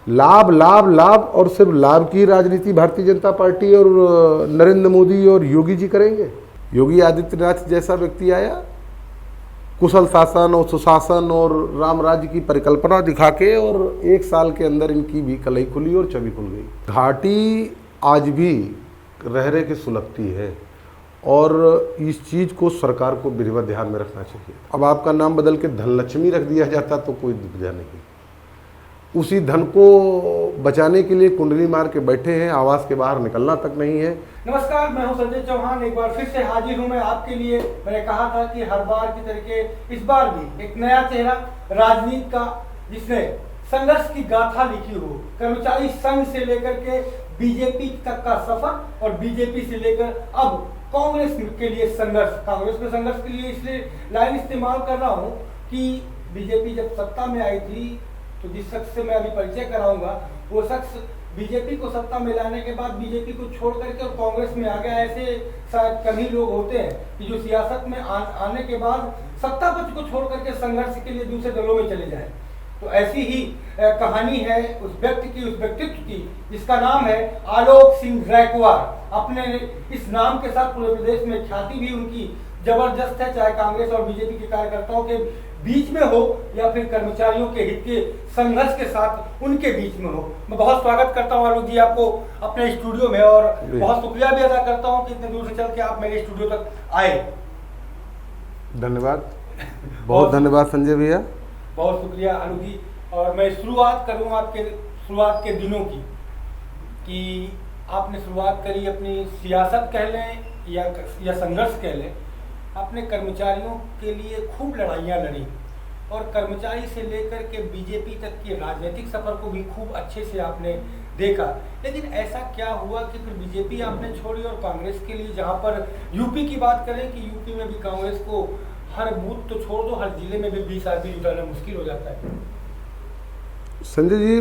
लाभ लाभ लाभ और सिर्फ लाभ की राजनीति भारतीय जनता पार्टी और नरेंद्र मोदी और योगी जी करेंगे। योगी आदित्यनाथ जैसा व्यक्ति आया, कुशल शासन और सुशासन और राम राज्य की परिकल्पना दिखा के, और 1 साल के अंदर इनकी भी कलई खुली और छवि खुल गई। घाटी आज भी रह रहे के सुलगती है और इस चीज़ को सरकार को विधिवत ध्यान में रखना चाहिए। अब आपका नाम बदल के धनलक्ष्मी रख दिया जाता तो कोई दुविधा नहीं। उसी धन को बचाने के लिए कुंडली मार के बैठे हैं, आवास के बाहर निकलना तक नहीं है। नमस्कार, मैं हूं संजय चौहान। एक बार फिर से हाजिर हूं मैं आपके लिए। मैंने कहा था कि हर बार की तरीके इस बार भी एक नया चेहरा राजनीति का, जिसने संघर्ष की गाथा लिखी हो। कर्मचारी संघ से लेकर के बीजेपी तक का सफर और बीजेपी से लेकर अब कांग्रेस के लिए संघर्ष। कांग्रेस में संघर्ष के लिए इसलिए लाइन इस्तेमाल कर रहा हूं कि बीजेपी जब सत्ता में आई थी तो जिस शख्स से मैं अभी परिचय कराऊंगा, वो शख्स बीजेपी को सत्ता में लाने के बाद बीजेपी को छोड़ करके और कांग्रेस में आ गया। ऐसे शायद कम ही लोग होते हैं कि जो सियासत में आने के बाद सत्ता पक्ष को छोड़ करके संघर्ष के लिए दूसरे दलों में चले जाए। तो ऐसी ही कहानी है उस व्यक्ति की, उस व्यक्तित्व की, जिसका नाम है आलोक सिंह रैकवार। अपने इस नाम के साथ पूरे प्रदेश में ख्याति भी उनकी जबरदस्त है, चाहे कांग्रेस और बीजेपी के कार्यकर्ताओं के बीच में हो या फिर कर्मचारियों के हित के संघर्ष के साथ उनके बीच में हो। मैं बहुत स्वागत करता हूँ आलोक जी आपको अपने स्टूडियो में, और बहुत शुक्रिया भी अदा करता हूँ कि इतने दूर से चल के आप मेरे स्टूडियो तक आए। धन्यवाद, बहुत धन्यवाद संजय भैया, बहुत शुक्रिया आलोक जी। और मैं शुरुआत करूँ आपके शुरुआत के दिनों की, कि आपने शुरुआत करी अपनी सियासत कह लें या संघर्ष कह लें। आपने कर्मचारियों के लिए खूब लड़ाइयाँ लड़ी और कर्मचारी से लेकर के बीजेपी तक के राजनीतिक सफर को भी खूब अच्छे से आपने देखा। लेकिन ऐसा क्या हुआ कि फिर बीजेपी आपने छोड़ी और कांग्रेस के लिए, जहाँ पर यूपी की बात करें कि यूपी में भी कांग्रेस को हर बूथ तो छोड़ दो, हर जिले में भी 20 आदमी जुटाना मुश्किल हो जाता है। संजय जी,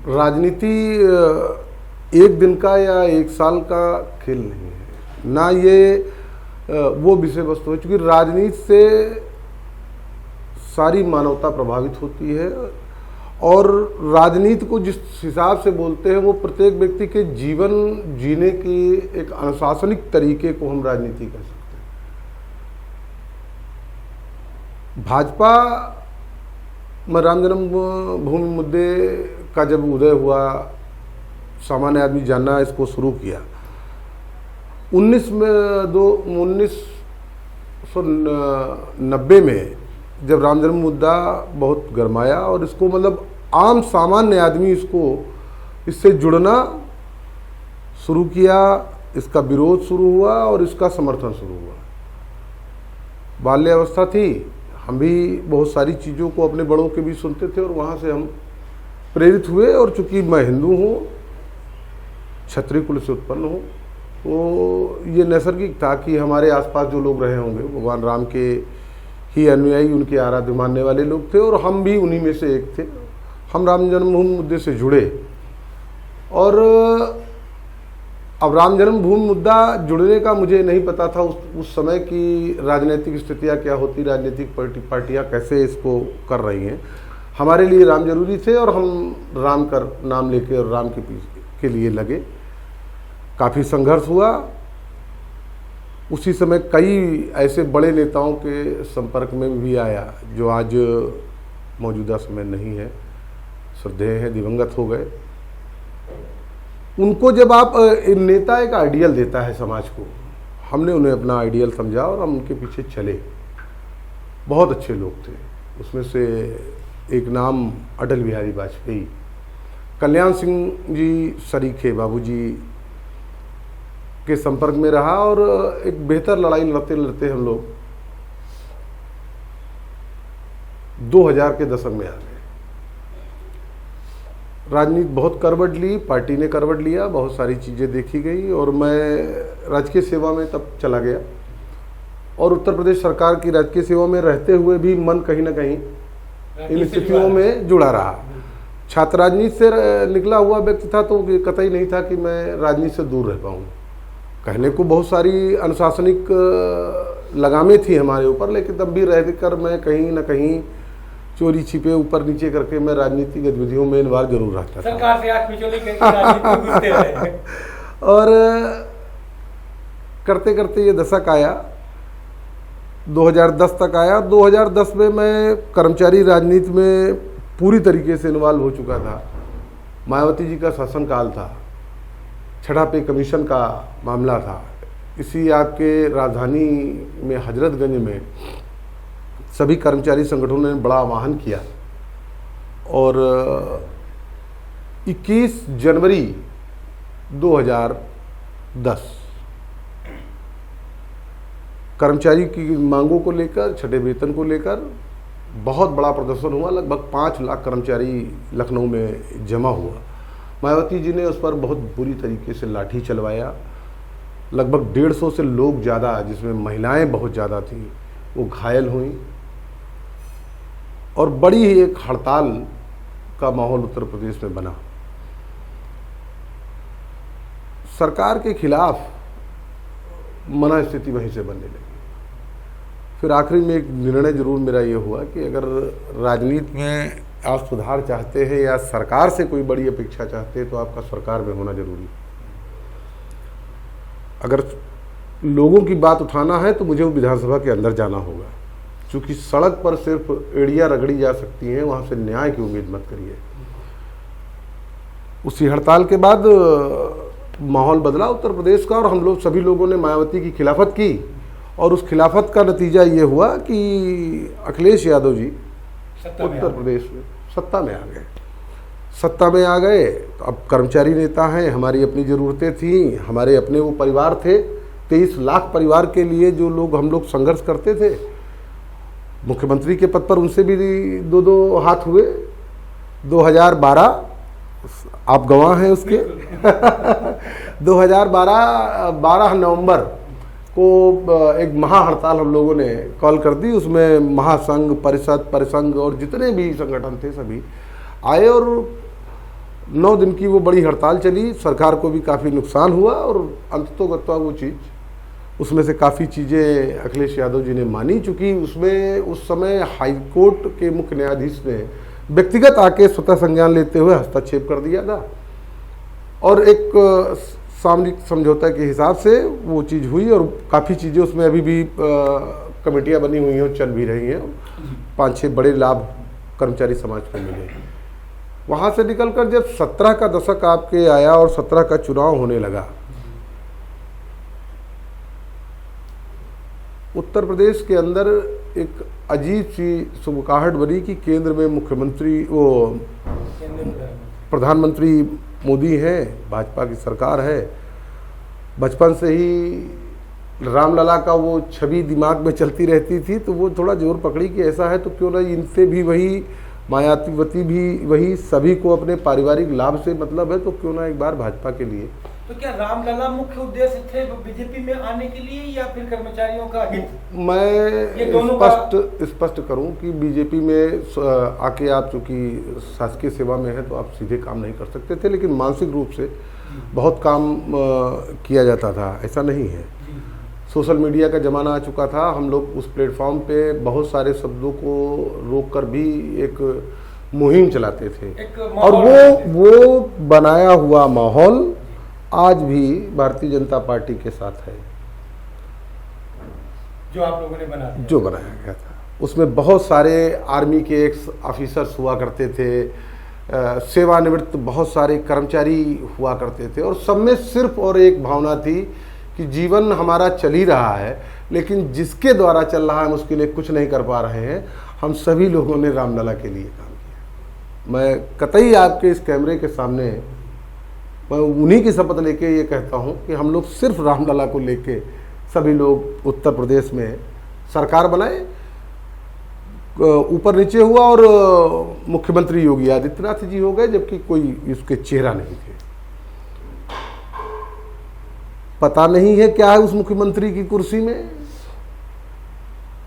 राजनीति एक दिन का या 1 साल का खेल नहीं है, ना ये वो विषय वस्तु है, क्योंकि राजनीति से सारी मानवता प्रभावित होती है और राजनीति को जिस हिसाब से बोलते हैं वो प्रत्येक व्यक्ति के जीवन जीने की एक अनुशासनिक तरीके को हम राजनीति कह सकते हैं। भाजपा में राम जन्मभूमि मुद्दे का जब उदय हुआ, सामान्य आदमी जानना इसको शुरू किया। 1990 में जब राम जन्म मुद्दा बहुत गरमाया और इसको मतलब आम सामान्य आदमी इससे जुड़ना शुरू किया, इसका विरोध शुरू हुआ और इसका समर्थन शुरू हुआ। बाल्यावस्था थी, हम भी बहुत सारी चीज़ों को अपने बड़ों के भी सुनते थे और वहाँ से हम प्रेरित हुए। और चूँकि मैं हिंदू हूँ, क्षत्रिय कुल से उत्पन्न हूँ, तो ये नैसर्गिक था कि हमारे आसपास जो लोग रहे होंगे भगवान राम के ही अनुयायी, उनके आराध्य मानने वाले लोग थे और हम भी उन्हीं में से एक थे। हम राम जन्मभूमि मुद्दे से जुड़े और अब राम जन्मभूमि मुद्दा जुड़ने का मुझे नहीं पता था उस समय की राजनीतिक स्थितियाँ क्या होती, राजनीतिक पार्टियाँ कैसे इसको कर रही हैं। हमारे लिए राम जरूरी थे और हम राम का नाम लेके और राम के लिए लगे। काफ़ी संघर्ष हुआ। उसी समय कई ऐसे बड़े नेताओं के संपर्क में भी आया जो आज मौजूदा समय नहीं है, श्रद्धेय हैं, दिवंगत हो गए। उनको जब आप नेता एक आइडियल देता है समाज को, हमने उन्हें अपना आइडियल समझा और हम उनके पीछे चले। बहुत अच्छे लोग थे, उसमें से एक नाम अटल बिहारी वाजपेयी, कल्याण सिंह जी सरीखे बाबूजी के संपर्क में रहा और एक बेहतर लड़ाई लड़ते लड़ते हम लोग 2000 के दशक में आ गए। राजनीति बहुत करवट ली, पार्टी ने करवट लिया, बहुत सारी चीज़ें देखी गई और मैं राजकीय सेवा में तब चला गया और उत्तर प्रदेश सरकार की राजकीय सेवा में रहते हुए भी मन कहीं ना कहीं इन स्थितियों में जुड़ा रहा। छात्र राजनीति से निकला हुआ व्यक्ति था तो कतई नहीं था कि मैं राजनीति से दूर रह पाऊँ। कहने को बहुत सारी अनुशासनिक लगामें थी हमारे ऊपर, लेकिन तब भी रहकर मैं कहीं ना कहीं चोरी छिपे ऊपर नीचे करके मैं राजनीतिक गतिविधियों में इन्वॉल्व जरूर रहता था। सरकार से आंख मिचौली करके राजनीति में घुसते रहे। और करते करते ये दशक आया, 2010 तक आया। 2010 में मैं कर्मचारी राजनीति में पूरी तरीके से इन्वॉल्व हो चुका था। मायावती जी का शासनकाल था, छठा पे कमीशन का मामला था। इसी आपके राजधानी में हजरतगंज में सभी कर्मचारी संगठनों ने बड़ा आह्वान किया और 21 जनवरी 2010 कर्मचारी की मांगों को लेकर, छठे वेतन को लेकर बहुत बड़ा प्रदर्शन हुआ। लगभग 5 लाख कर्मचारी लखनऊ में जमा हुआ। मायावती जी ने उस पर बहुत बुरी तरीके से लाठी चलवाया। लगभग 150 से लोग ज़्यादा, जिसमें महिलाएं बहुत ज़्यादा थीं, वो घायल हुई और बड़ी ही एक हड़ताल का माहौल उत्तर प्रदेश में बना। सरकार के खिलाफ मना स्थिति वहीं से बनने लगी। फिर आखिरी में एक निर्णय जरूर मेरा ये हुआ कि अगर राजनीति में आप सुधार चाहते हैं या सरकार से कोई बड़ी अपेक्षा चाहते हैं तो आपका सरकार में होना जरूरी है। अगर लोगों की बात उठाना है तो मुझे वो विधानसभा के अंदर जाना होगा, क्योंकि सड़क पर सिर्फ एड़ियाँ रगड़ी जा सकती हैं, वहाँ से न्याय की उम्मीद मत करिए। उसी हड़ताल के बाद माहौल बदला उत्तर प्रदेश का और हम लोग सभी लोगों ने मायावती की खिलाफत की और उस खिलाफत का नतीजा ये हुआ कि अखिलेश यादव जी उत्तर प्रदेश में सत्ता में आ गए। सत्ता में आ गए तो अब कर्मचारी नेता हैं, हमारी अपनी ज़रूरतें थीं, हमारे अपने वो परिवार थे। 23 लाख परिवार के लिए जो लोग हम लोग संघर्ष करते थे, मुख्यमंत्री के पद पर उनसे भी 2-2 हाथ हुए। 2012 आप गवाह हैं उसके 2012 नवंबर को एक महा हड़ताल हम लोगों ने कॉल कर दी। उसमें महासंघ, परिषद, परिसंघ और जितने भी संगठन थे सभी आए और 9 दिन की वो बड़ी हड़ताल चली। सरकार को भी काफ़ी नुकसान हुआ और अंततोगत्वा वो चीज़, उसमें से काफ़ी चीज़ें अखिलेश यादव जी ने मानी, चूँकि उसमें उस समय हाईकोर्ट के मुख्य न्यायाधीश ने व्यक्तिगत आके स्वतः संज्ञान लेते हुए हस्तक्षेप कर दिया था और एक सामरिक समझौता के हिसाब से वो चीज़ हुई और काफ़ी चीज़ें उसमें अभी भी कमेटियाँ बनी हुई हैं और चल भी रही हैं। 5-6 बड़े लाभ कर्मचारी समाज को मिले। वहाँ से निकलकर जब 17 का दशक आपके आया और 17 का चुनाव होने लगा, उत्तर प्रदेश के अंदर एक अजीब सी सुबकाहट बनी कि केंद्र में मुख्यमंत्री, वो प्रधानमंत्री मोदी हैं, भाजपा की सरकार है। बचपन से ही रामलला का वो छवि दिमाग में चलती रहती थी, तो वो थोड़ा जोर पकड़ी कि ऐसा है तो क्यों ना इनसे भी वही, मायावती भी वही, सभी को अपने पारिवारिक लाभ से मतलब है, तो क्यों ना एक बार भाजपा के लिए। तो क्या रामलला मुख्य उद्देश्य थे बीजेपी में आने के लिए या फिर कर्मचारियों का हित? मैं स्पष्ट करूं कि बीजेपी में आके आप चूंकि शासकीय सेवा में हैं तो आप सीधे काम नहीं कर सकते थे, लेकिन मानसिक रूप से बहुत काम किया जाता था, ऐसा नहीं है। सोशल मीडिया का ज़माना आ चुका था, हम लोग उस प्लेटफॉर्म पे बहुत सारे शब्दों को रोककर भी एक मुहिम चलाते थे और वो बनाया हुआ माहौल आज भी भारतीय जनता पार्टी के साथ है, जो आप लोगों ने बनाया गया था। उसमें बहुत सारे आर्मी के एक्स ऑफिसर्स हुआ करते थे, सेवानिवृत्त बहुत सारे कर्मचारी हुआ करते थे और सब में सिर्फ और एक भावना थी कि जीवन हमारा चल ही रहा है, लेकिन जिसके द्वारा चल रहा है हम उसके लिए कुछ नहीं कर पा रहे हैं। हम सभी लोगों ने रामलला के लिए काम किया। मैं कतई आपके इस कैमरे के सामने मैं उन्हीं की शपथ लेके ये कहता हूँ कि हम लोग सिर्फ रामलला को लेके सभी लोग उत्तर प्रदेश में सरकार बनाए, ऊपर नीचे हुआ और मुख्यमंत्री योगी आदित्यनाथ जी हो गए, जबकि कोई इसके चेहरा नहीं थे। पता नहीं है क्या है उस मुख्यमंत्री की कुर्सी में,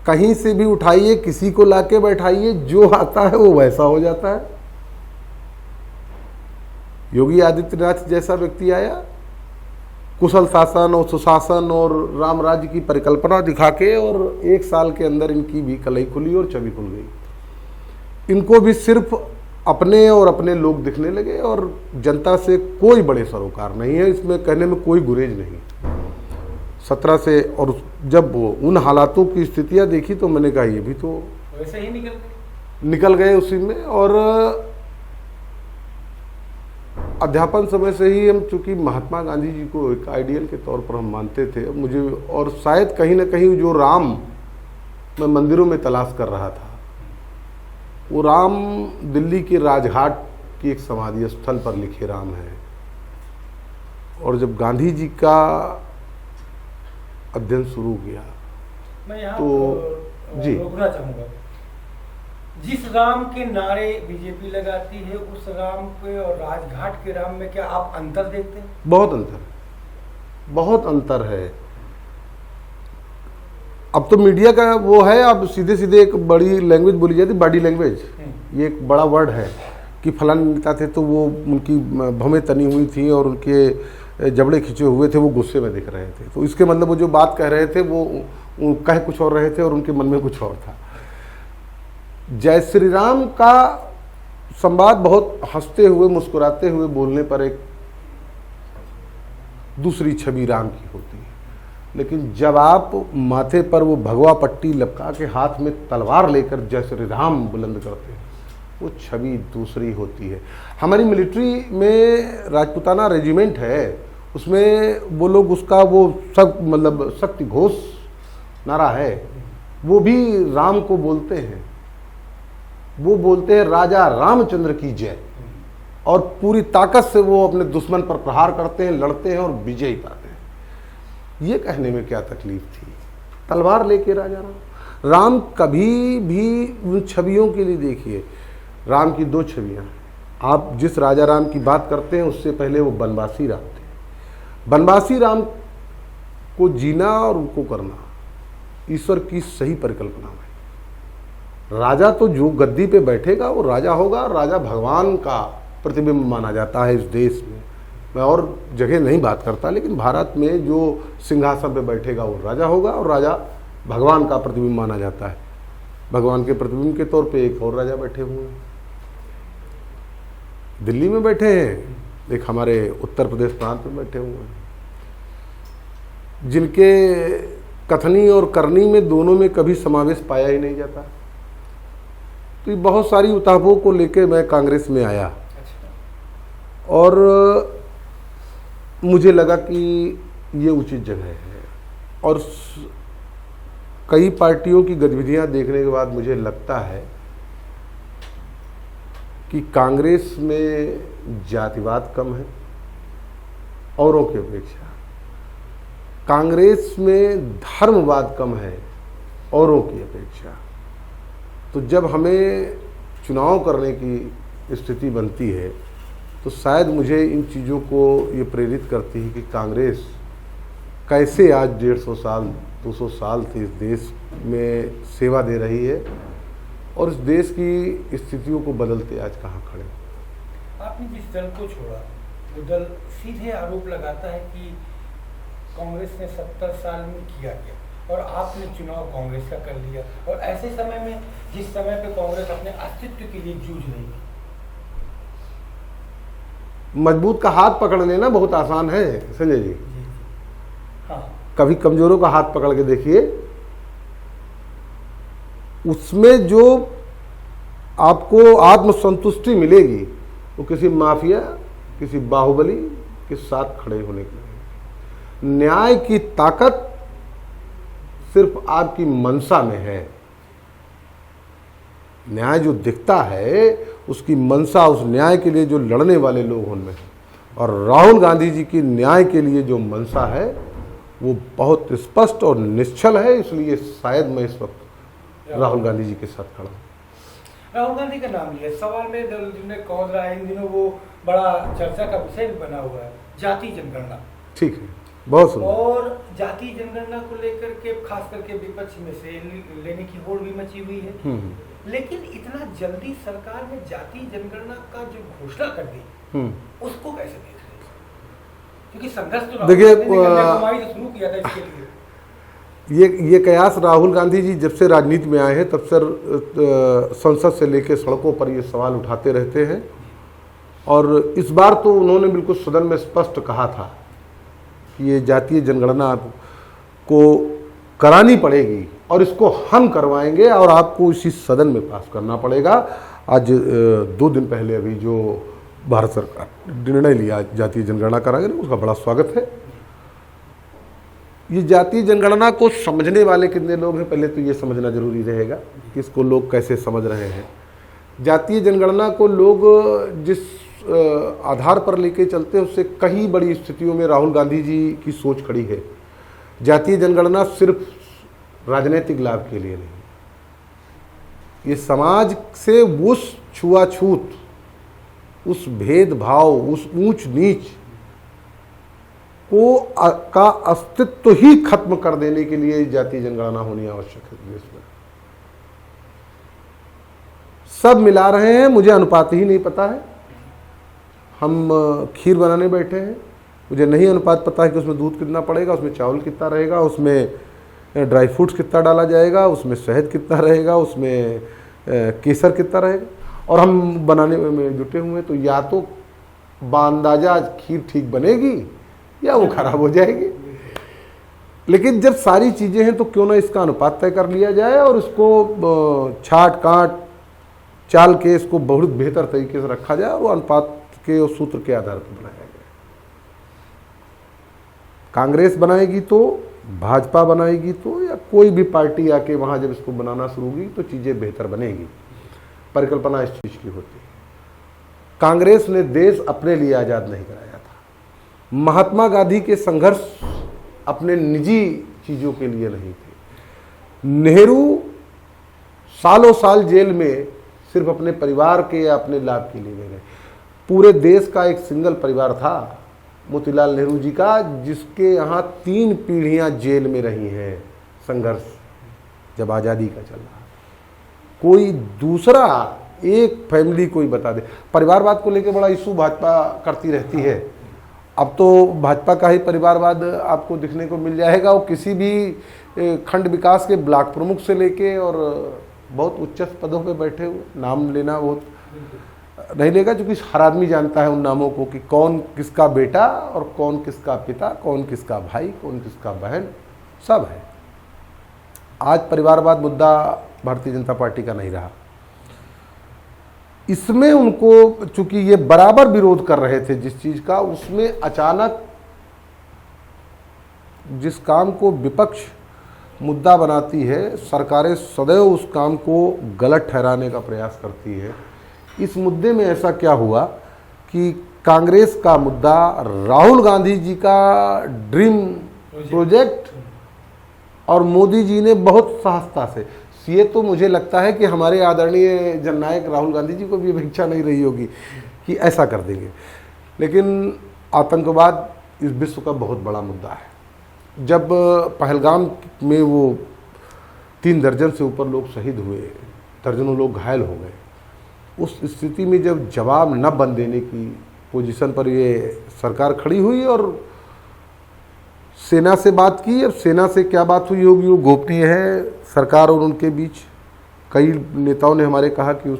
कहीं से भी उठाइए, किसी को लाके बैठाइए, जो आता है वो वैसा हो जाता है। योगी आदित्यनाथ जैसा व्यक्ति आया, कुशल शासन और सुशासन और राम राज्य की परिकल्पना दिखा के, और 1 साल के अंदर इनकी भी कलई खुली और छवि खुल गई। इनको भी सिर्फ अपने और अपने लोग दिखने लगे और जनता से कोई बड़े सरोकार नहीं है। इसमें कहने में कोई गुरेज नहीं। 17 से और जब उन हालातों की स्थितियां देखी तो मैंने कहा ये भी तो वैसे ही निकल गए उसी में। और अध्यापन समय से ही हम चूंकि महात्मा गांधी जी को एक आइडियल के तौर पर हम मानते थे, मुझे और शायद कहीं ना कहीं जो राम मैं मंदिरों में तलाश कर रहा था, वो राम दिल्ली के राजघाट की एक समाधि स्थल पर लिखे राम है। और जब गांधी जी का अध्ययन शुरू किया मैं यहाँ तो जी रोकना चाहूँगा। जिस राम के नारे बीजेपी लगाती है उस राम के और राजघाट के राम में क्या आप अंतर देखते हैं? बहुत अंतर है। अब तो मीडिया का वो है, अब सीधे सीधे एक बड़ी लैंग्वेज बोली जाती है, बॉडी लैंग्वेज। ये एक बड़ा वर्ड है कि फलाने नेता थे तो वो उनकी भवें तनी हुई थी और उनके जबड़े खिंचे हुए थे, वो गुस्से में दिख रहे थे। तो इसके मतलब वो जो बात कह रहे थे वो कह कुछ और रहे थे और उनके मन में कुछ और था। जय श्री राम का संवाद बहुत हंसते हुए मुस्कुराते हुए बोलने पर एक दूसरी छवि राम की होती है, लेकिन जब आप माथे पर वो भगवा पट्टी लपका के हाथ में तलवार लेकर जय श्री राम बुलंद करते हैं, वो छवि दूसरी होती है। हमारी मिलिट्री में राजपूताना रेजिमेंट है, उसमें वो लोग उसका वो सब मतलब शक्ति घोष नारा है, वो भी राम को बोलते हैं। वो बोलते हैं राजा रामचंद्र की जय, और पूरी ताकत से वो अपने दुश्मन पर प्रहार करते हैं, लड़ते हैं और विजयी पाते हैं। ये कहने में क्या तकलीफ थी? तलवार लेके राजा राम कभी भी उन छवियों के लिए देखिए, राम की दो छवियां। आप जिस राजा राम की बात करते हैं उससे पहले वो बनवासी राम थे। बनवासी राम को जीना और उनको करना ईश्वर की सही परिकल्पना है। राजा तो जो गद्दी पे बैठेगा वो राजा होगा, राजा भगवान का प्रतिबिंब माना जाता है इस देश में। मैं और जगह नहीं बात करता, लेकिन भारत में जो सिंहासन पे बैठेगा वो राजा होगा और राजा भगवान का प्रतिबिंब माना जाता है। भगवान के प्रतिबिंब के तौर पे एक और राजा बैठे हुए हैं, दिल्ली में बैठे हैं, एक हमारे उत्तर प्रदेश प्रांत में बैठे हुए हैं, जिनके कथनी और करनी में दोनों में कभी समावेश पाया ही नहीं जाता। तो ये बहुत सारी उतापों को लेकर मैं कांग्रेस में आया और मुझे लगा कि ये उचित जगह है। और कई पार्टियों की गतिविधियां देखने के बाद मुझे लगता है कि कांग्रेस में जातिवाद कम है औरों की अपेक्षा, कांग्रेस में धर्मवाद कम है औरों की अपेक्षा। तो जब हमें चुनाव करने की स्थिति बनती है तो शायद मुझे इन चीज़ों को ये प्रेरित करती है कि कांग्रेस कैसे आज 150 साल 200 साल से इस देश में सेवा दे रही है और इस देश की स्थितियों को बदलते आज कहाँ खड़े। आपने जिस दल को छोड़ा वो दल सीधे आरोप लगाता है कि कांग्रेस ने 70 साल में किया क्या, और आपने चुनाव कांग्रेस का कर लिया, और ऐसे समय में जिस समय पे कांग्रेस अपने अस्तित्व के लिए जूझ रही है। मजबूत का हाथ पकड़ लेना बहुत आसान है संजय जी। हाँ। कभी कमजोरों का हाथ पकड़ के देखिए, उसमें जो आपको आत्मसंतुष्टि मिलेगी वो किसी माफिया किसी बाहुबली के साथ खड़े होने के लिए। न्याय की ताकत सिर्फ आपकी मनसा में है। न्याय जो दिखता है उसकी मनसा, उस न्याय के लिए जो लड़ने वाले लोग उनमें हैं। और राहुल गांधी जी की न्याय के लिए जो मनसा है वो बहुत स्पष्ट और निश्चल है, इसलिए शायद मैं इस वक्त राहुल गांधी जी के साथ खड़ा हूँ। राहुल गांधी का नाम लिया, सवाल में जिन्होंने कौन रहा है इन दिनों वो बड़ा चर्चा का विषय भी बना हुआ है, जाति जनगणना। ठीक है, बहुत सुंदर। और जाति जनगणना को लेकर के खास करके विपक्ष में से लेने की होड़ भी मची हुई है, लेकिन इतना जल्दी सरकार ने जाति जनगणना का जो घोषणा कर दी उसको कैसे देख रहे हैं? क्योंकि संघर्ष तो देखिए शुरू किया था इसके लिए। ये कयास राहुल गांधी जी जब से राजनीति में आए हैं तब से संसद से लेकर सड़कों पर ये सवाल उठाते रहते हैं। और इस बार तो उन्होंने बिल्कुल सदन में स्पष्ट कहा था कि ये जातीय जनगणना को करानी पड़ेगी और इसको हम करवाएंगे और आपको इसी सदन में पास करना पड़ेगा। आज 2 दिन पहले अभी जो भारत सरकार निर्णय लिया जातीय जनगणना कराएंगे, उसका बड़ा स्वागत है। ये जातीय जनगणना को समझने वाले कितने लोग हैं, पहले तो ये समझना जरूरी रहेगा कि इसको लोग कैसे समझ रहे हैं। जातीय जनगणना को लोग जिस आधार पर लेके चलते हैं उससे कई बड़ी स्थितियों में राहुल गांधी जी की सोच खड़ी है। जातीय जनगणना सिर्फ राजनीतिक लाभ के लिए नहीं, ये समाज से उस छुआछूत, उस भेदभाव, उस ऊंच नीच को का अस्तित्व ही खत्म कर देने के लिए जातीय जनगणना होनी आवश्यक है। देश में सब मिला रहे हैं, मुझे अनुपात ही नहीं पता है। हम खीर बनाने बैठे हैं, मुझे नहीं अनुपात पता है कि उसमें दूध कितना पड़ेगा, उसमें चावल कितना रहेगा, उसमें ड्राई फ्रूट्स कितना डाला जाएगा, उसमें शहद कितना रहेगा, उसमें केसर कितना रहेगा, और हम बनाने में जुटे हुए हैं। तो या तो बांदाजा खीर ठीक बनेगी या वो खराब हो जाएगी। लेकिन जब सारी चीज़ें हैं तो क्यों ना इसका अनुपात तय कर लिया जाए और इसको छाट काट चाल के इसको बहुत बेहतर तरीके से रखा जाए और वो अनुपात के उस सूत्र के आधार पर बनाया गया। कांग्रेस बनाएगी तो, भाजपा बनाएगी तो, या कोई भी पार्टी आके वहाँ जब इसको बनाना शुरू होगी तो चीज़ें बेहतर बनेगी। परिकल्पना इस चीज़ की होती है। कांग्रेस ने देश अपने लिए आज़ाद नहीं कराया था। महात्मा गांधी के संघर्ष अपने निजी चीज़ों के लिए नहीं थे। नेहरू सालों साल जेल में सिर्फ अपने परिवार के या अपने लाभ के लिए गए। पूरे देश का एक सिंगल परिवार था मोतीलाल नेहरू जी का, जिसके यहाँ 3 पीढ़ियाँ जेल में रही हैं संघर्ष जब आज़ादी का चल रहा। कोई दूसरा एक फैमिली कोई बता दे। परिवारवाद को लेकर बड़ा इशू भाजपा करती रहती है। अब तो भाजपा का ही परिवारवाद आपको दिखने को मिल जाएगा। वो किसी भी खंड विकास के ब्लॉक प्रमुख से लेके और बहुत उच्च पदों पे बैठे हुए, नाम लेना बहुत नहीं लेगा, क्योंकि हर आदमी जानता है उन नामों को कि कौन किसका बेटा और कौन किसका पिता, कौन किसका भाई, कौन किसका बहन, सब है। आज परिवारवाद मुद्दा भारतीय जनता पार्टी का नहीं रहा। इसमें उनको, चूंकि ये बराबर विरोध कर रहे थे जिस चीज का, उसमें अचानक जिस काम को विपक्ष मुद्दा बनाती है, सरकारें सदैव उस काम को गलत ठहराने का प्रयास करती है। इस मुद्दे में ऐसा क्या हुआ कि कांग्रेस का मुद्दा राहुल गांधी जी का ड्रीम प्रोजेक्ट और मोदी जी ने बहुत सहजता से, ये तो मुझे लगता है कि हमारे आदरणीय जननायक राहुल गांधी जी को भी इच्छा नहीं रही होगी कि ऐसा कर देंगे। लेकिन आतंकवाद इस विश्व का बहुत बड़ा मुद्दा है। जब पहलगाम में वो 3 दर्जन से ऊपर लोग शहीद हुए, दर्जनों लोग घायल हो गए, उस स्थिति में जब जवाब न बन देने की पोजीशन पर ये सरकार खड़ी हुई और सेना से बात की। अब सेना से क्या बात हुई होगी वो गोपनीय है। सरकार और उनके बीच कई नेताओं ने हमारे कहा कि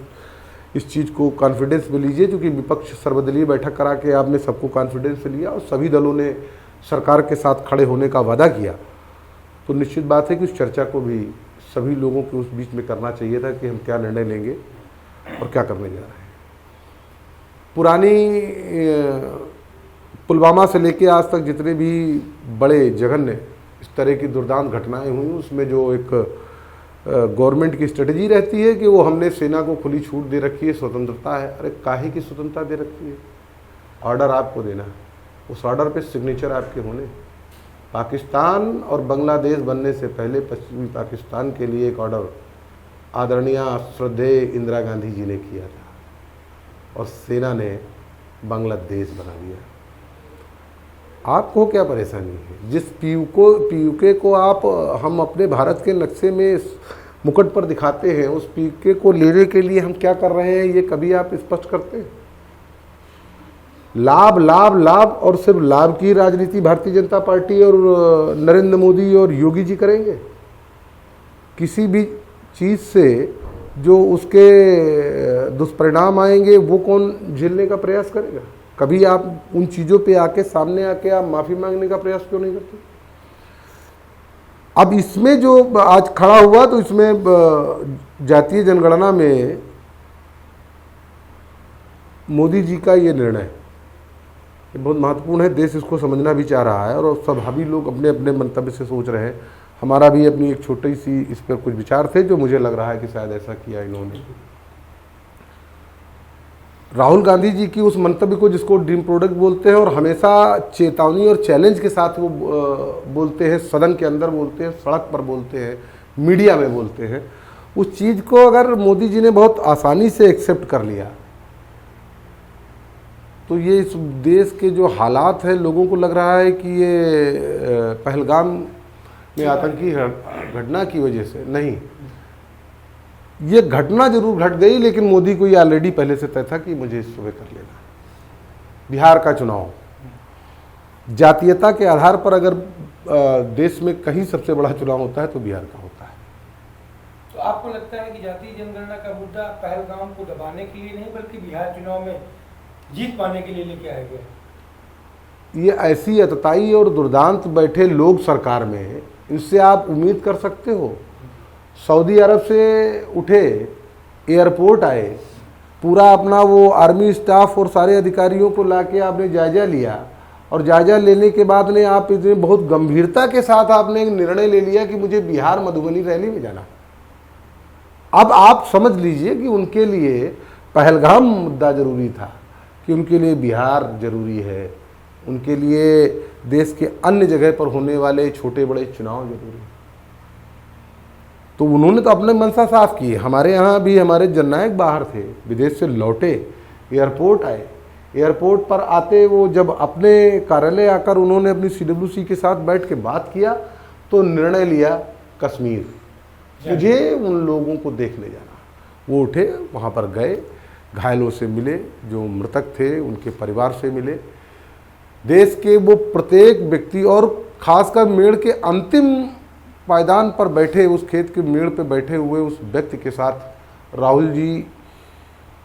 इस चीज़ को कॉन्फिडेंस में लीजिए, क्योंकि विपक्ष सर्वदलीय बैठक करा के आपने सबको कॉन्फिडेंस में लिया और सभी दलों ने सरकार के साथ खड़े होने का वादा किया। तो निश्चित बात है कि उस चर्चा को भी सभी लोगों के उस बीच में करना चाहिए था कि हम क्या निर्णय लेंगे और क्या करने जा रहे हैं। पुरानी पुलवामा से लेके आज तक जितने भी बड़े जघन्य इस तरह की दुर्दांत घटनाएं हुई, उसमें जो एक गवर्नमेंट की स्ट्रेटजी रहती है कि वो हमने सेना को खुली छूट दे रखी है, स्वतंत्रता है। अरे काहे की स्वतंत्रता दे रखी है? ऑर्डर आपको देना है, उस ऑर्डर पे सिग्नेचर आपके होने। पाकिस्तान और बांग्लादेश बनने से पहले पश्चिमी पाकिस्तान के लिए एक ऑर्डर आदरणीय श्रद्धेय इंदिरा गांधी जी ने किया था और सेना ने बांग्लादेश बना दिया। आपको क्या परेशानी है? जिस पीयूके को आप हम अपने भारत के नक्शे में मुकुट पर दिखाते हैं, उस पीयूके को लेने के लिए हम क्या कर रहे हैं, ये कभी आप स्पष्ट करते हैं? लाभ लाभ लाभ और सिर्फ लाभ की राजनीति भारतीय जनता पार्टी और नरेंद्र मोदी और योगी जी करेंगे। किसी भी चीज़ से जो उसके दुष्परिणाम आएंगे वो कौन झेलने का प्रयास करेगा? कभी आप उन चीज़ों पे आके सामने आके आप माफ़ी मांगने का प्रयास क्यों नहीं करते? अब इसमें जो आज खड़ा हुआ तो इसमें जातीय जनगणना में मोदी जी का ये निर्णय ये बहुत महत्वपूर्ण है। देश इसको समझना भी चाह रहा है और सभी लोग अपने अपने मंतव्य से सोच रहे हैं। हमारा भी अपनी एक छोटी सी इस पर कुछ विचार थे जो मुझे लग रहा है कि शायद ऐसा किया इन्होंने। राहुल गांधी जी की उस मंतव्य को जिसको ड्रीम प्रोडक्ट बोलते हैं और हमेशा चेतावनी और चैलेंज के साथ वो बोलते हैं, सदन के अंदर बोलते हैं, सड़क पर बोलते हैं, मीडिया में बोलते हैं, उस चीज़ को अगर मोदी जी ने बहुत आसानी से एक्सेप्ट कर लिया तो ये इस देश के जो हालात हैं, लोगों को लग रहा है कि ये पहलगाम में आतंकी घटना की वजह से नहीं, ये घटना जरूर घट गई लेकिन मोदी को ये ऑलरेडी पहले से तय था कि मुझे इस सुबह कर लेना। बिहार का चुनाव जातीयता के आधार पर अगर देश में कहीं सबसे बड़ा चुनाव होता है तो बिहार का होता है। तो आपको लगता है कि जातीय जनगणना का मुद्दा पहलगाम को दबाने के लिए नहीं बल्कि बिहार चुनाव में जीत पाने के लिए लेके आया गया? ये ऐसी अतताई और दुर्दांत बैठे लोग सरकार में, इससे आप उम्मीद कर सकते हो? सऊदी अरब से उठे, एयरपोर्ट आए, पूरा अपना वो आर्मी स्टाफ और सारे अधिकारियों को लाके आपने जायजा लिया और जायजा लेने के बाद ने आप इतने बहुत गंभीरता के साथ आपने एक निर्णय ले लिया कि मुझे बिहार मधुबनी रैली में जाना। अब आप समझ लीजिए कि उनके लिए पहलगाम मुद्दा जरूरी था कि उनके लिए बिहार जरूरी है, उनके लिए देश के अन्य जगह पर होने वाले छोटे बड़े चुनाव जरूरी है। तो उन्होंने तो अपने मंशा साफ की। हमारे यहाँ भी हमारे जननायक बाहर थे, विदेश से लौटे, एयरपोर्ट आए, एयरपोर्ट पर आते वो जब अपने कार्यालय आकर उन्होंने अपनी CWC के साथ बैठ के बात किया तो निर्णय लिया कश्मीर, मुझे उन लोगों को देखने जाना। वो उठे, वहाँ पर गए, घायलों से मिले, जो मृतक थे उनके परिवार से मिले, देश के वो प्रत्येक व्यक्ति और खासकर मेड़ के अंतिम पायदान पर बैठे, उस खेत के मेड़ पे बैठे हुए उस व्यक्ति के साथ राहुल जी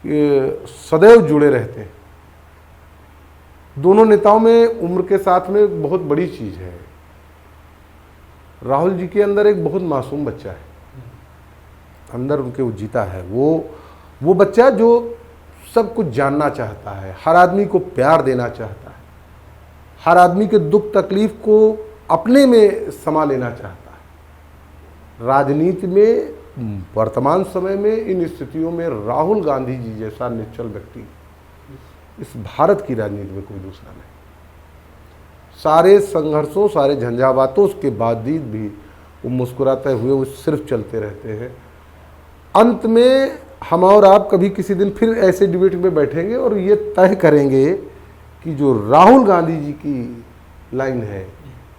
सदैव जुड़े रहते। दोनों नेताओं में उम्र के साथ में बहुत बड़ी चीज़ है। राहुल जी के अंदर एक बहुत मासूम बच्चा है, अंदर उनके वो जीता है, वो बच्चा जो सब कुछ जानना चाहता है, हर आदमी को प्यार देना चाहता है, हर आदमी के दुख तकलीफ को अपने में समा लेना चाहता है। राजनीति में वर्तमान समय में इन स्थितियों में राहुल गांधी जी जैसा निश्चल व्यक्ति इस भारत की राजनीति में कोई दूसरा नहीं। सारे संघर्षों, सारे झंझावातों के बावजूद भी वो मुस्कुराते हुए वो सिर्फ चलते रहते हैं। अंत में हम और आप कभी किसी दिन फिर ऐसे डिबेट में बैठेंगे और ये तय करेंगे कि जो राहुल गांधी जी की लाइन है,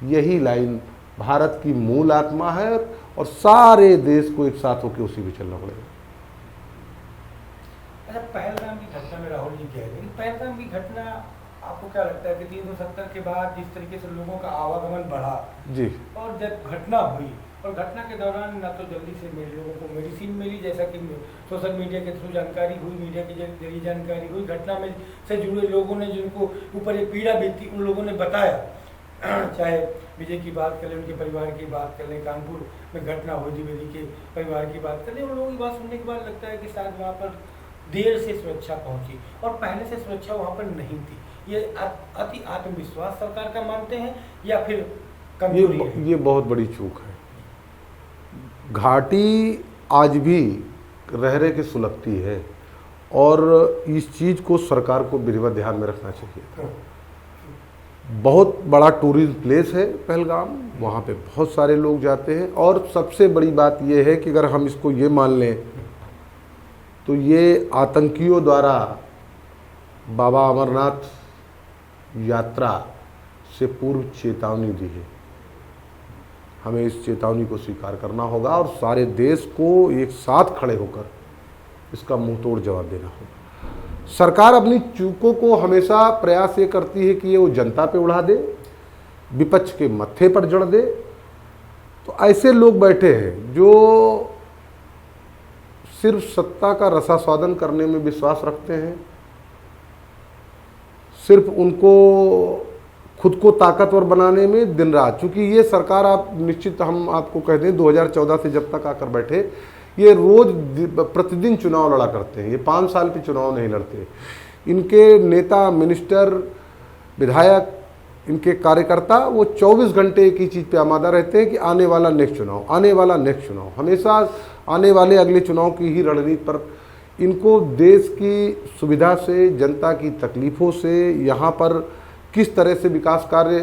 यही लाइन भारत की मूल आत्मा है और सारे देश को एक साथ होकर उसी में चलना पड़ेगा। अच्छा, पहलगाम की घटना में राहुल जी कह रहे हैं, पहलगाम की घटना आपको क्या लगता है कि 370 के बाद जिस तरीके से लोगों का आवागमन बढ़ा जी, और जब घटना हुई और घटना के दौरान ना तो जल्दी से लोगों को मेडिसिन मिली, जैसा कि सोशल मीडिया के थ्रू जानकारी हुई, मीडिया के जरिए जानकारी हुई, घटना में से जुड़े लोगों ने जिनको ऊपर ये पीड़ा बीती उन लोगों ने बताया, चाहे विजय की बात कर लें, उनके परिवार की बात कर लें, कानपुर में घटना हुई द्विवेदी के परिवार की बात कर लें, उन लोगों की बात सुनने के बाद लगता है कि शायद वहाँ पर देर से सुरक्षा पहुँची और पहले से सुरक्षा वहाँ पर नहीं थी। ये अति आत्मविश्वास सरकार का मानते हैं या फिर कमजोरी है? ये बहुत बड़ी चूक है। घाटी आज भी रह रहे के सुलगती है और इस चीज़ को सरकार को बिल्कुल ध्यान में रखना चाहिए। बहुत बड़ा टूरिज्म प्लेस है पहलगाम, वहाँ पे बहुत सारे लोग जाते हैं और सबसे बड़ी बात यह है कि अगर हम इसको ये मान लें तो ये आतंकियों द्वारा बाबा अमरनाथ यात्रा से पूर्व चेतावनी दी है। हमें इस चेतावनी को स्वीकार करना होगा और सारे देश को एक साथ खड़े होकर इसका मुंह तोड़ जवाब देना होगा। सरकार अपनी चूकों को हमेशा प्रयास ये करती है कि ये वो जनता पे उड़ा दे, विपक्ष के मत्थे पर जड़ दे। तो ऐसे लोग बैठे हैं जो सिर्फ सत्ता का रसास्वादन करने में विश्वास रखते हैं, सिर्फ उनको खुद को ताकतवर बनाने में दिन रात। चूंकि ये सरकार, आप निश्चित हम आपको कह दें, 2014 से जब तक आकर बैठे, ये रोज प्रतिदिन चुनाव लड़ा करते हैं। ये 5 साल पे चुनाव नहीं लड़ते। इनके नेता, मिनिस्टर, विधायक, इनके कार्यकर्ता वो 24 घंटे एक ही चीज़ पे आमादा रहते हैं कि आने वाला नेक्स्ट चुनाव, आने वाला नेक्स्ट चुनाव, हमेशा आने वाले अगले चुनाव की ही रणनीति पर। इनको देश की सुविधा से, जनता की तकलीफ़ों से, यहाँ पर किस तरह से विकास कार्य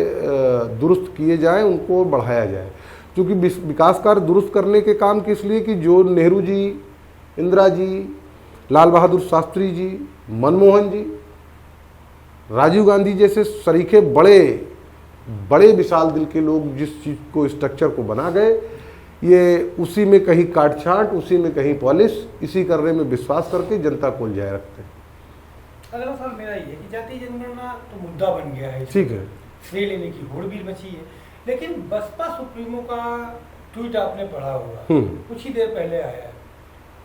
दुरुस्त किए जाएं, उनको बढ़ाया जाए। क्योंकि विकास कार्य दुरुस्त करने के काम किस लिए कि जो नेहरू जी, इंदिरा जी, लाल बहादुर शास्त्री जी, मनमोहन जी, राजीव गांधी जैसे सरीखे बड़े विशाल दिल के लोग जिस चीज़ को, स्ट्रक्चर को बना गए, ये उसी में कहीं काट छांट, उसी में कहीं पॉलिश, इसी करने में विश्वास करके जनता को उलझाए रखते हैं। अगला सवाल मेरा ये है कि जातीय जनगणना तो मुद्दा बन गया है, ठीक है, श्रेय लेने की होड़ भी मची है, लेकिन बसपा सुप्रीमो का ट्वीट आपने पढ़ा होगा, कुछ ही देर पहले आया है,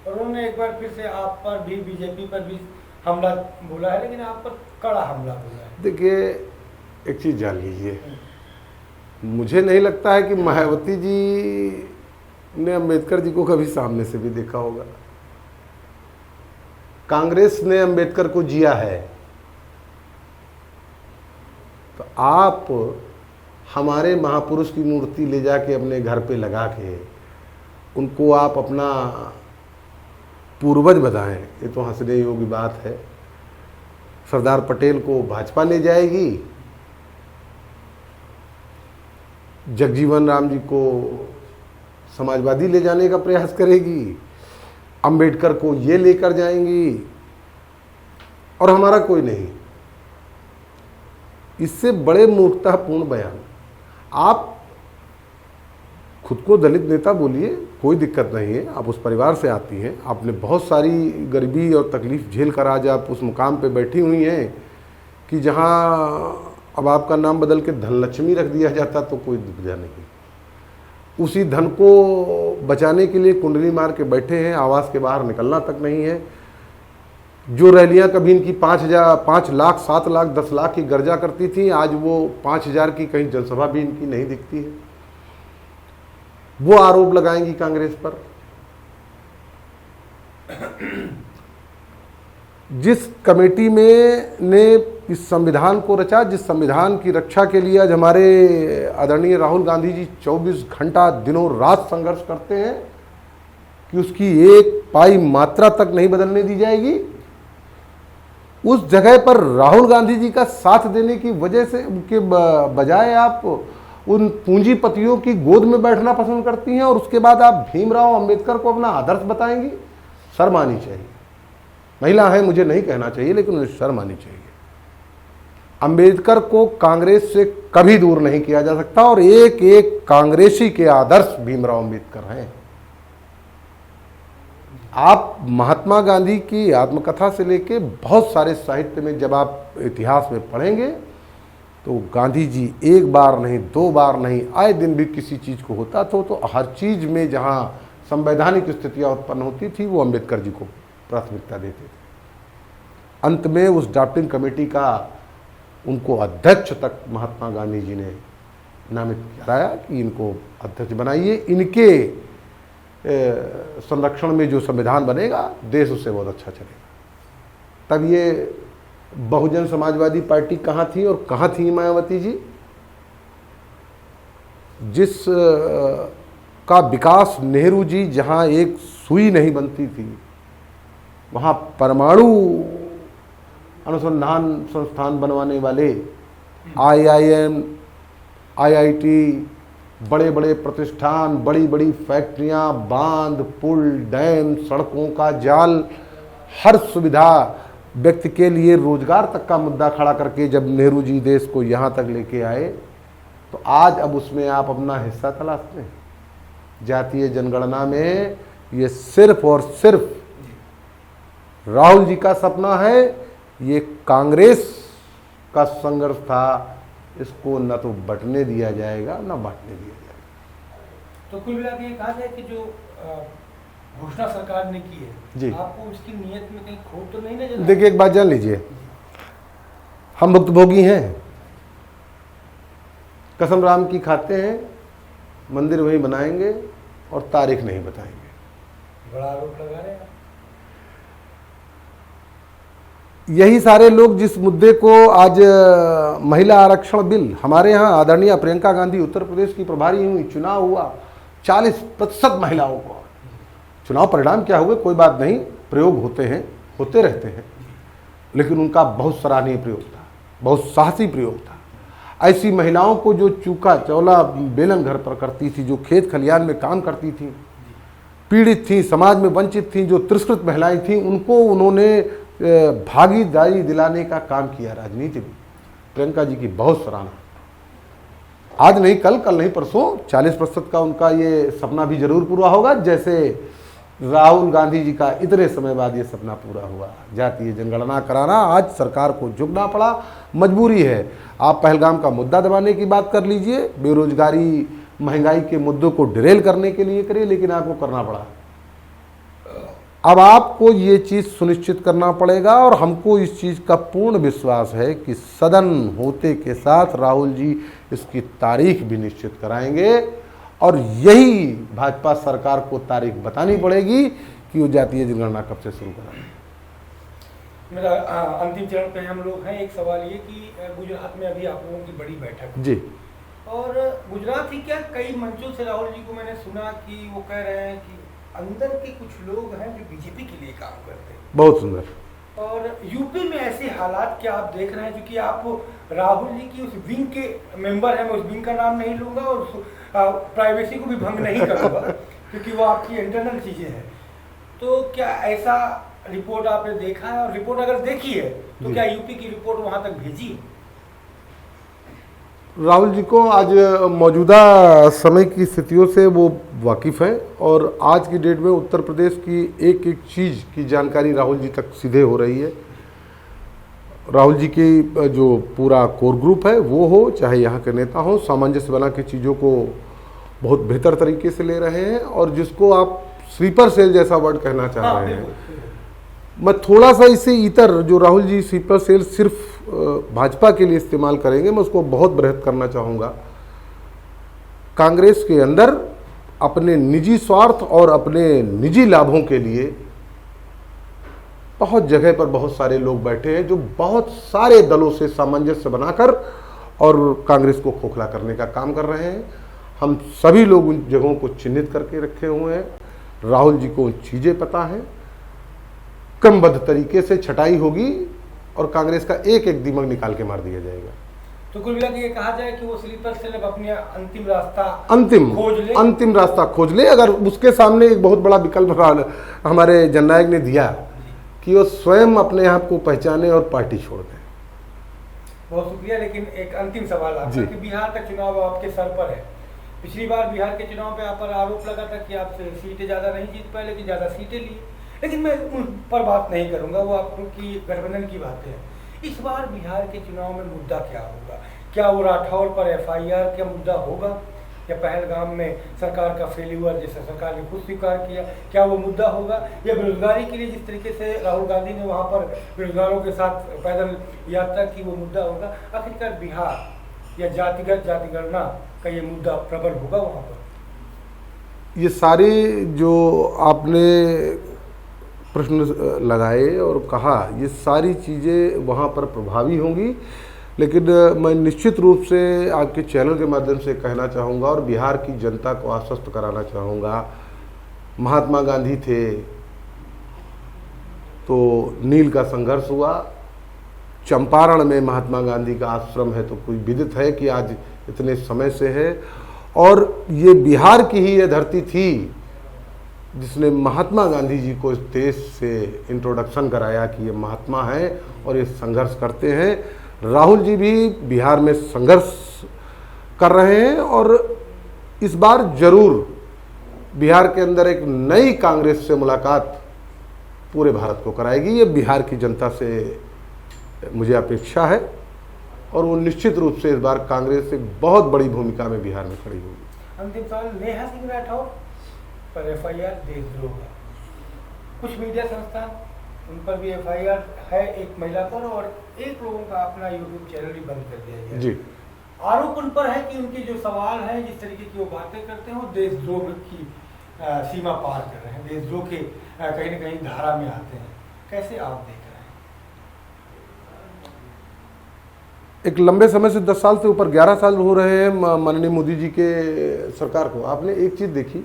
और उन्होंने एक बार फिर से आप पर भी, बीजेपी पर भी हमला बोला है, लेकिन आप पर कड़ा हमला बोला है। देखिए, एक चीज़ जान लीजिए, मुझे नहीं लगता है कि मायावती जी ने अम्बेडकर जी को कभी सामने से भी देखा होगा। कांग्रेस ने अम्बेडकर को जिया है, तो आप हमारे महापुरुष की मूर्ति ले जाके अपने घर पे लगा के उनको आप अपना पूर्वज बताएं, ये तो हंसने योग्य बात है। सरदार पटेल को भाजपा ले जाएगी, जगजीवन राम जी को समाजवादी ले जाने का प्रयास करेगी, अंबेडकर को ये लेकर जाएंगी, और हमारा कोई नहीं। इससे बड़े मूर्खतापूर्ण बयान। आप खुद को दलित नेता बोलिए, कोई दिक्कत नहीं है, आप उस परिवार से आती हैं, आपने बहुत सारी गरीबी और तकलीफ झेल कर आज आप उस मुकाम पे बैठी हुई हैं कि जहां अब आपका नाम बदल के धनलक्ष्मी रख दिया जाता तो कोई दुविधा नहीं। उसी धन को बचाने के लिए कुंडली मार के बैठे हैं, आवास के बाहर निकलना तक नहीं है। जो रैलियां कभी इनकी 5 लाख, 7 लाख, 10 लाख की गर्जा करती थी, आज वो 5000 की कहीं जनसभा भी इनकी नहीं दिखती है। वो आरोप लगाएंगी कांग्रेस पर। जिस कमेटी में ने इस संविधान को रचा, जिस संविधान की रक्षा के लिए आज हमारे आदरणीय राहुल गांधी जी 24 घंटा दिनों रात संघर्ष करते हैं कि उसकी एक पाई मात्रा तक नहीं बदलने दी जाएगी, उस जगह पर राहुल गांधी जी का साथ देने की वजह से उनके बजाय आप उन पूंजीपतियों की गोद में बैठना पसंद करती हैं, और उसके बाद आप भीमराव अंबेडकर को अपना आदर्श बताएंगी। शर्म आनी चाहिए। महिला है, मुझे नहीं कहना चाहिए, लेकिन उन्हें शर्म आनी चाहिए। अंबेडकर को कांग्रेस से कभी दूर नहीं किया जा सकता, और एक एक कांग्रेसी के आदर्श भीमराव अंबेडकर हैं। आप महात्मा गांधी की आत्मकथा से लेके बहुत सारे साहित्य में जब आप इतिहास में पढ़ेंगे तो गांधी जी एक बार नहीं, 2 बार नहीं, आए दिन भी किसी चीज़ को होता तो हर चीज़ में जहां संवैधानिक स्थितियां उत्पन्न होती थी वो अंबेडकर जी को प्राथमिकता देते थे। अंत में उस ड्राफ्टिंग कमेटी का उनको अध्यक्ष तक महात्मा गांधी जी ने नामित कराया कि इनको अध्यक्ष बनाइए, इनके संरक्षण में जो संविधान बनेगा देश उससे बहुत अच्छा चलेगा। तब ये बहुजन समाजवादी पार्टी कहाँ थी और कहाँ थी मायावती जी? जिस का विकास नेहरू जी जहाँ एक सुई नहीं बनती थी, वहाँ परमाणु अनुसंधान संस्थान बनवाने वाले IIM, IIT, बड़े बड़े प्रतिष्ठान, बड़ी बड़ी फैक्ट्रियाँ, बांध, पुल, डैम, सड़कों का जाल, हर सुविधा व्यक्ति के लिए रोजगार तक का मुद्दा खड़ा करके जब नेहरू जी देश को यहाँ तक लेके आए, तो आज अब उसमें आप अपना हिस्सा तलाशते हैं। जातीय जनगणना में ये सिर्फ और सिर्फ राहुल जी का सपना है, ये कांग्रेस का संघर्ष था, इसको न तो बंटने दिया जाएगा न बांटने दिया जाएगा। तो कुल मिला के कहा जाए कि जो घोषणा सरकार ने की जी। है, आपको उसकी नीयत में कहीं खोट तो नहीं नजर? देखिए एक बात जान लीजिए, हम भुक्तभोगी हैं, कसम राम की खाते हैं, मंदिर वहीं बनाएंगे और तारीख नहीं बताएंगे। बड़ा आरोप लगा रहे हैं। यही सारे लोग जिस मुद्दे को आज महिला आरक्षण बिल, हमारे यहाँ आदरणीय प्रियंका गांधी उत्तर प्रदेश की प्रभारी हुई, चुनाव हुआ, 40% महिलाओं को, चुनाव परिणाम क्या हुए कोई बात नहीं, प्रयोग होते हैं, होते रहते हैं, लेकिन उनका बहुत सराहनीय प्रयोग था, बहुत साहसी प्रयोग था। ऐसी महिलाओं को जो चूका चौला बेलन घर पर करती थी, जो खेत खलियान में काम करती थी, पीड़ित थी, समाज में वंचित थी, जो तिरस्कृत महिलाएं थीं, उनको उन्होंने भागीदारी दिलाने का काम किया राजनीति में। प्रियंका जी की बहुत सराहना, आज नहीं कल, कल नहीं परसों 40% का उनका ये सपना भी जरूर पूरा होगा, जैसे राहुल गांधी जी का इतने समय बाद ये सपना पूरा हुआ। जातीय जनगणना कराना आज सरकार को झुकना पड़ा, मजबूरी है। आप पहलगाम का मुद्दा दबाने की बात कर लीजिए, बेरोजगारी महंगाई के मुद्दों को डिरेल करने के लिए करिए, लेकिन आपको करना पड़ा। अब आपको ये चीज़ सुनिश्चित करना पड़ेगा, और हमको इस चीज़ का पूर्ण विश्वास है कि सदन होते के साथ राहुल जी इसकी तारीख भी निश्चित कराएंगे, और यही भाजपा सरकार को तारीख बतानी पड़ेगी कि वो जातीय जनगणना कब से शुरू कराएंगे। मेरा अंतिम चरण पे हम लोग हैं। एक सवाल ये कि गुजरात में अभी आप लोगों की बड़ी बैठक जी, और गुजरात ही क्या कई मंचों से राहुल जी को मैंने सुना कि वो कह रहे हैं कि अंदर के कुछ लोग हैं जो बीजेपी के लिए काम करते हैं। बहुत सुंदर। और यूपी में ऐसे हालात क्या आप देख रहे हैं, क्योंकि आप राहुल जी की उस विंग के मेंबर हैं, मैं उस विंग का नाम नहीं लूंगा और प्राइवेसी को भी भंग नहीं करूंगा क्योंकि वो आपकी इंटरनल चीजें हैं। तो क्या ऐसा रिपोर्ट आपने देखा है, और रिपोर्ट अगर देखी है तो क्या यूपी की रिपोर्ट वहां तक भेजी है? राहुल जी को आज मौजूदा समय की स्थितियों से वो वाकिफ़ हैं, और आज की डेट में उत्तर प्रदेश की एक एक चीज़ की जानकारी राहुल जी तक सीधे हो रही है। राहुल जी की जो पूरा कोर ग्रुप है वो हो, चाहे यहाँ के नेता हो, सामंजस्य बना के चीज़ों को बहुत बेहतर तरीके से ले रहे हैं। और जिसको आप स्लीपर सेल जैसा वर्ड कहना चाह रहे हैं, मैं थोड़ा सा इसे इतर, जो राहुल जी स्लीपर सेल सिर्फ भाजपा के लिए इस्तेमाल करेंगे, मैं उसको बहुत बृहत करना चाहूँगा। कांग्रेस के अंदर अपने निजी स्वार्थ और अपने निजी लाभों के लिए बहुत जगह पर बहुत सारे लोग बैठे हैं, जो बहुत सारे दलों से सामंजस्य बनाकर और कांग्रेस को खोखला करने का काम कर रहे हैं। हम सभी लोग उन जगहों को चिन्हित करके रखे हुए हैं। राहुल जी को चीज़ें पता हैं, क्रमबद्ध तरीके से छटाई होगी और कांग्रेस का एक एक दिमाग निकाल के मार दिया जाएगा। तो कुल मिला के ये कहा जाए कि वो स्लीपर सेल अब अपने अंतिम रास्ता अंतिम रास्ता खोज ले। अगर उसके सामने एक बहुत बड़ा विकल्प हमारे जननायक ने दिया कि वो स्वयं अपने आप को पहचाने और पार्टी छोड़ दें। बहुत शुक्रिया। लेकिन एक अंतिम सवाल आपका कि बिहार का चुनाव आपके सर पर है। पिछली बार बिहार के चुनाव पे आप पर आरोप लगा था कि आपसे सीटें ज़्यादा नहीं जीत पाए, लेकिन ज़्यादा सीटें ली। लेकिन मैं उन पर बात नहीं करूंगा, वो आपकी गठबंधन की बातें हैं। इस बार बिहार के चुनाव में मुद्दा क्या होगा? क्या वो राठौर पर FIR का मुद्दा होगा, या पहलगाम में सरकार का फेल्यूर जैसे सरकार ने खुद स्वीकार किया, क्या वो मुद्दा होगा? या बेरोजगारी के लिए जिस तरीके से राहुल गांधी ने वहाँ पर बेरोजगारों के साथ पैदल यात्रा की, वो मुद्दा होगा? आखिरकार बिहार या जातिगत जातिगणना का ये मुद्दा प्रबल होगा वहाँ पर? ये सारे जो आपने प्रश्न लगाए और कहा, ये सारी चीज़ें वहाँ पर प्रभावी होंगी। लेकिन मैं निश्चित रूप से आपके चैनल के माध्यम से कहना चाहूँगा और बिहार की जनता को आश्वस्त कराना चाहूँगा, महात्मा गांधी थे तो नील का संघर्ष हुआ, चंपारण में महात्मा गांधी का आश्रम है तो कोई विदित है कि आज इतने समय से है। और ये बिहार की ही ये धरती थी जिसने महात्मा गांधी जी को इस देश से इंट्रोडक्शन कराया कि ये महात्मा हैं और ये संघर्ष करते हैं। राहुल जी भी बिहार में संघर्ष कर रहे हैं और इस बार जरूर बिहार के अंदर एक नई कांग्रेस से मुलाकात पूरे भारत को कराएगी। ये बिहार की जनता से मुझे अपेक्षा है और वो निश्चित रूप से इस बार कांग्रेस एक बहुत बड़ी भूमिका में बिहार में खड़ी होगी। अंतिम सवाल, नेहा सिंह राठौर पर एफआईआर देशद्रोह का, कुछ मीडिया संस्थान उन पर भी एफआईआर है, एक महिला पर और एक लोगों का अपना यूट्यूब चैनल भी बंद कर दिया गया जी। आरोप उन पर है कि उनके जो सवाल हैं, जिस तरीके की वो बातें करते हैं, वो देशद्रोह की सीमा पार कर रहे हैं, देशद्रोह के कहीं ना कहीं धारा में आते हैं। कैसे आप देख रहे हैं? एक लंबे समय से 10 साल से ऊपर 11 साल हो रहे हैं माननीय मोदी जी के सरकार को। आपने एक चीज देखी,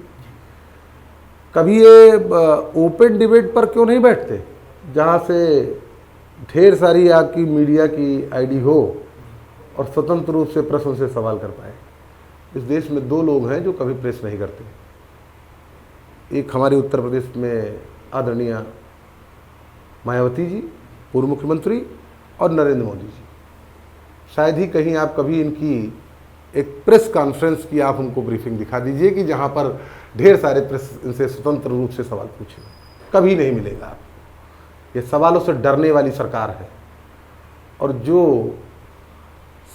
कभी ये ओपन डिबेट पर क्यों नहीं बैठते जहां से ढेर सारी आपकी मीडिया की आईडी हो और स्वतंत्र रूप से प्रश्न से सवाल कर पाए। इस देश में 2 लोग हैं जो कभी प्रेस नहीं करते। एक हमारे उत्तर प्रदेश में आदरणीय मायावती जी, पूर्व मुख्यमंत्री, और नरेंद्र मोदी जी। शायद ही कहीं आप कभी इनकी एक प्रेस कॉन्फ्रेंस की आप उनको ब्रीफिंग दिखा दीजिए कि जहां पर ढेर सारे प्रेस इनसे स्वतंत्र रूप से सवाल पूछे, कभी नहीं मिलेगा आपको। ये सवालों से डरने वाली सरकार है और जो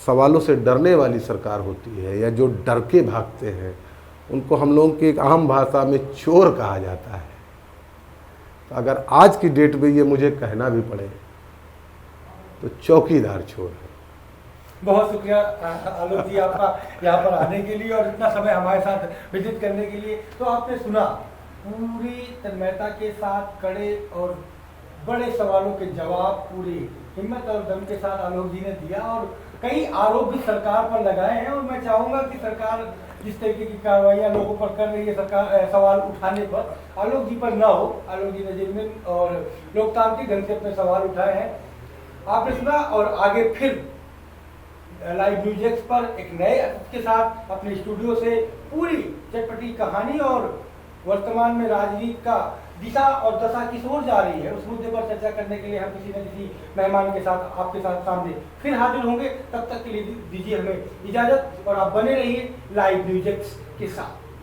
सवालों से डरने वाली सरकार होती है या जो डर के भागते हैं उनको हम लोगों की एक आम भाषा में चोर कहा जाता है। तो अगर आज की डेट में ये मुझे कहना भी पड़े तो चौकीदार चोर है। बहुत शुक्रिया आलोक जी आपका यहाँ पर आने के लिए और इतना समय हमारे साथ विजिट करने के लिए। तो आपने सुना, पूरी तन्मयता के साथ कड़े और बड़े सवालों के जवाब पूरी हिम्मत और दम के साथ आलोक जी ने दिया और कई आरोप भी सरकार पर लगाए हैं। और मैं चाहूंगा कि सरकार जिस तरीके की कार्रवाइयाँ लोगों पर कर रही है, सरकार सवाल उठाने पर आलोक जी पर ना हो। आलोक जी ने जेन्युइन और लोकतांत्रिक ढंग से अपने सवाल उठाए हैं, आपने सुना। और आगे फिर लाइव न्यूज एक्स पर एक नए अतिथि के साथ अपने स्टूडियो से पूरी चटपटी कहानी और वर्तमान में राजनीति का दिशा और दशा किस ओर जा रही है उस मुद्दे पर चर्चा करने के लिए हम किसी न किसी मेहमान के साथ आपके साथ सामने फिर हाजिर होंगे। तब तक के लिए दीजिए हमें इजाजत और आप बने रहिए लाइव न्यूज एक्स के साथ।